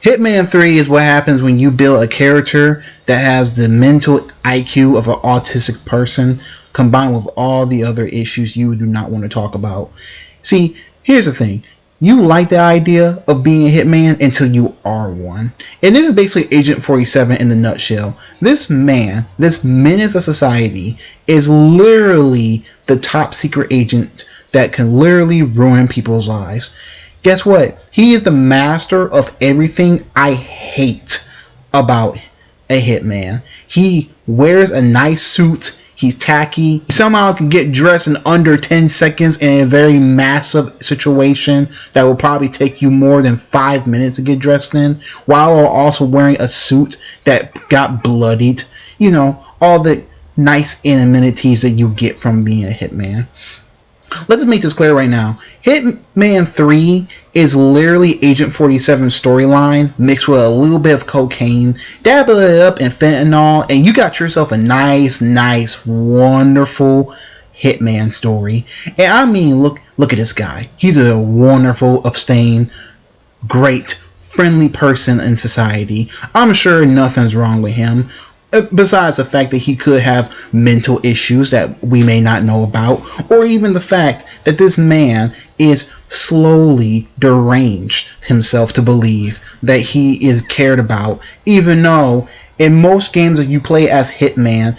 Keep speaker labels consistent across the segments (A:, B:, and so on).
A: Hitman 3 is what happens when you build a character that has the mental IQ of an autistic person combined with all the other issues you do not want to talk about. See, here's the thing. You like the idea of being a hitman until you are one. And this is basically Agent 47 in the nutshell. This man, this menace of society, is literally the top secret agent that can literally ruin people's lives. Guess what? He is the master of everything I hate about a hitman. He wears a nice suit. He's tacky. He somehow can get dressed in under 10 seconds in a very massive situation that will probably take you more than 5 minutes to get dressed in, while also wearing a suit that got bloodied. You know, all the nice amenities that you get from being a hitman. Let's make this clear right now. Hitman 3 is literally Agent 47's storyline mixed with a little bit of cocaine, dabble it up in fentanyl, and you got yourself a nice, wonderful Hitman story. And I mean, look at this guy. He's a wonderful, abstain, great, friendly person in society. I'm sure nothing's wrong with him. Besides the fact that he could have mental issues that we may not know about, or even the fact that this man is slowly deranged himself to believe that he is cared about, even though in most games that you play as Hitman,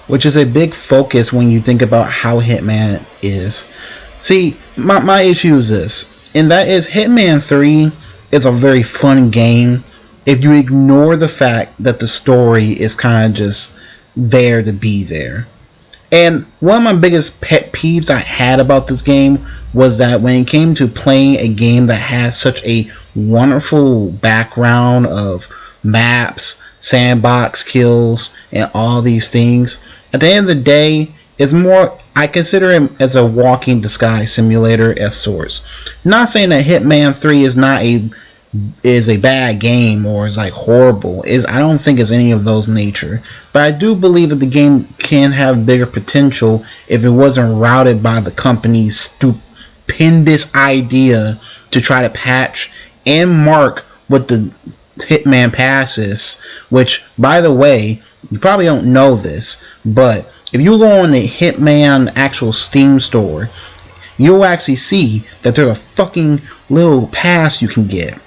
A: which is a big focus when you think about how Hitman is. See, my issue is this, and that is Hitman 3 is a very fun game if you ignore the fact that the story is kind of just there to be there. And one of my biggest pet peeves I had about this game was that when it came to playing a game that has such a wonderful background of maps, sandbox kills, and all these things, at the end of the day, it's more, I consider it as a walking disguise simulator of sorts. Not saying that Hitman 3 is a bad game or is like horrible. I don't think it's any of those nature, but I do believe that the game can have bigger potential if it wasn't routed by the company's stupendous idea to try to patch and mark what the Hitman Pass is, which, by the way, you probably don't know this, but if you go on the Hitman actual Steam store, you'll actually see that there's a fucking little pass you can get.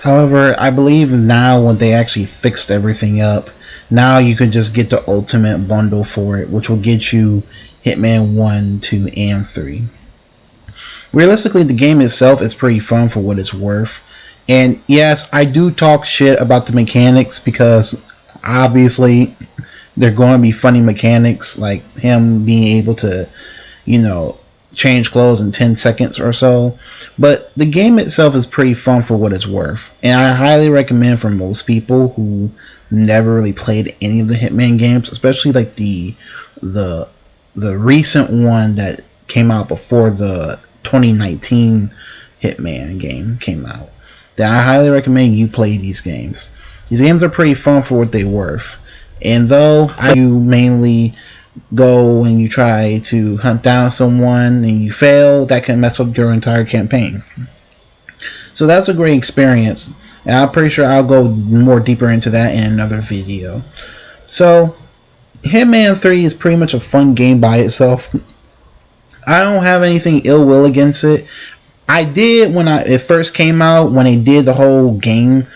A: However, I believe now when they actually fixed everything up, now you can just get the ultimate bundle for it, which will get you Hitman 1, 2, and 3. Realistically, the game itself is pretty fun for what it's worth. And yes, I do talk shit about the mechanics because obviously they're going to be funny mechanics, like him being able to, change clothes in 10 seconds or so, but the game itself is pretty fun for what it's worth, and I highly recommend for most people who never really played any of the Hitman games, especially like the recent one that came out before the 2019 Hitman game came out, that I highly recommend you play these games. These games are pretty fun for what they're worth, and though I do mainly go and you try to hunt down someone and you fail, that can mess up your entire campaign. So that's a great experience, and I'm pretty sure I'll go more deeper into that in another video. So Hitman 3 is pretty much a fun game by itself. I don't have anything ill will against it. I did when it first came out, when they did the whole game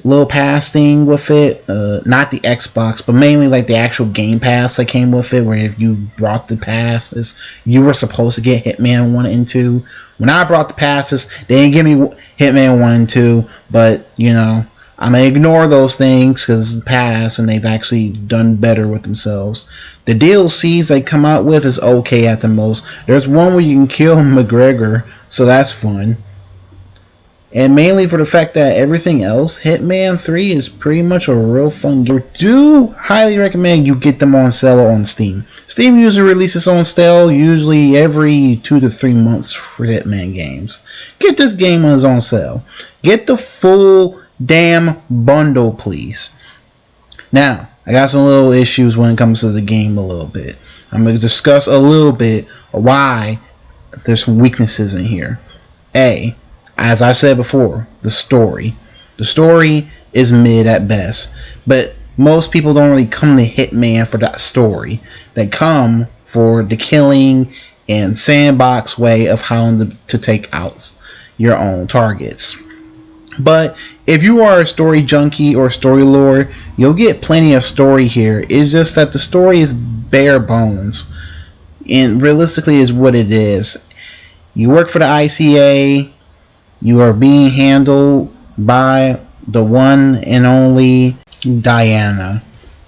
A: little pass thing with it, not the Xbox, but mainly like the actual game pass that came with it, where if you brought the passes, you were supposed to get Hitman 1 and 2. When I brought the passes, they didn't give me Hitman 1 and 2, but I'm gonna ignore those things because it's the past and they've actually done better with themselves. The DLCs they come out with is okay at the most. There's one where you can kill McGregor, so that's fun. And mainly for the fact that everything else, Hitman 3 is pretty much a real fun game. I do highly recommend you get them on sale on Steam. Steam usually releases on sale usually every 2 to 3 months for Hitman games. Get this game when it's on sale. Get the full damn bundle, please. Now, I got some little issues when it comes to the game a little bit. I'm going to discuss a little bit why there's some weaknesses in here. As I said before, the story. The story is mid at best, but most people don't really come to Hitman for that story. They come for the killing and sandbox way of how to take out your own targets. But if you are a story junkie or story lore, you'll get plenty of story here. It's just that the story is bare bones, and realistically is what it is. You work for the ICA, you are being handled by the one and only Diana.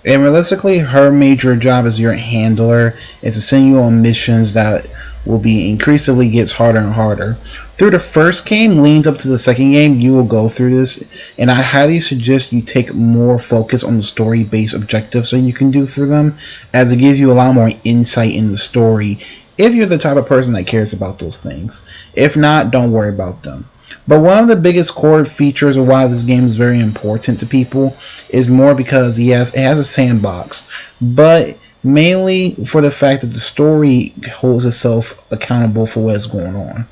A: And realistically, her major job as your handler is to send you on missions that will be increasingly gets harder and harder. Through the first game, leading up to the second game, you will go through this, and I highly suggest you take more focus on the story-based objectives that you can do for them, as it gives you a lot more insight in the story if you're the type of person that cares about those things. If not, don't worry about them. But one of the biggest core features of why this game is very important to people is more because, yes, it has a sandbox, but mainly for the fact that the story holds itself accountable for what's going on.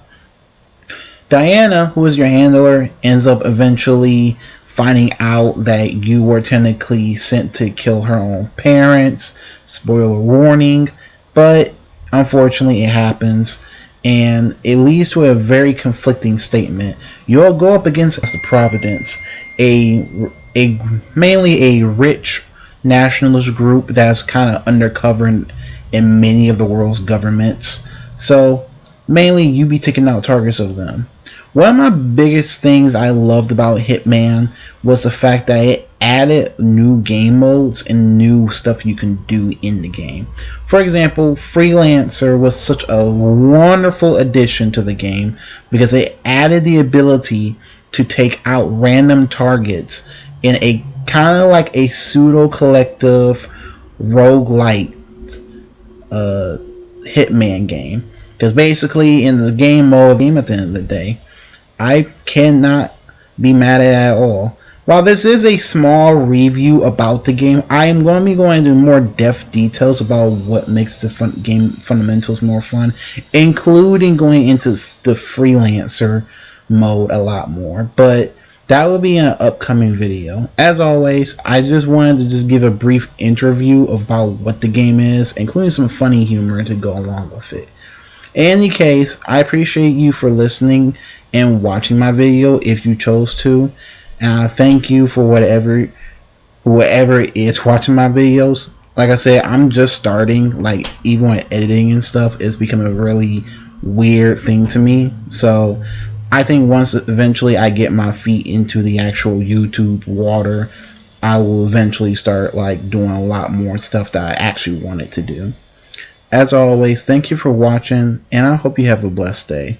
A: Diana, who is your handler, ends up eventually finding out that you were technically sent to kill her own parents. Spoiler warning, but unfortunately it happens. And it leads to a very conflicting statement. You'll go up against the Providence, mainly a rich nationalist group that's kind of undercover in many of the world's governments. So mainly you be taking out targets of them. One of my biggest things I loved about Hitman was the fact that it added new game modes and new stuff you can do in the game. For example, Freelancer was such a wonderful addition to the game because it added the ability to take out random targets in a kind of like a pseudo collective roguelite Hitman game. Because basically in the game mode at the end of the day, I cannot be mad at all. While this is a small review about the game, I am going to be going into more depth details about what makes the game fundamentals more fun, including going into the Freelancer mode a lot more. But that will be an upcoming video. As always, I just wanted to just give a brief interview about what the game is, including some funny humor to go along with it. In any case, I appreciate you for listening and watching my video if you chose to. And I thank you for whoever is watching my videos. Like I said, I'm just starting. Like, even with editing and stuff, it's become a really weird thing to me. So I think once eventually I get my feet into the actual YouTube water, I will eventually start like doing a lot more stuff that I actually wanted to do. As always, thank you for watching, and I hope you have a blessed day.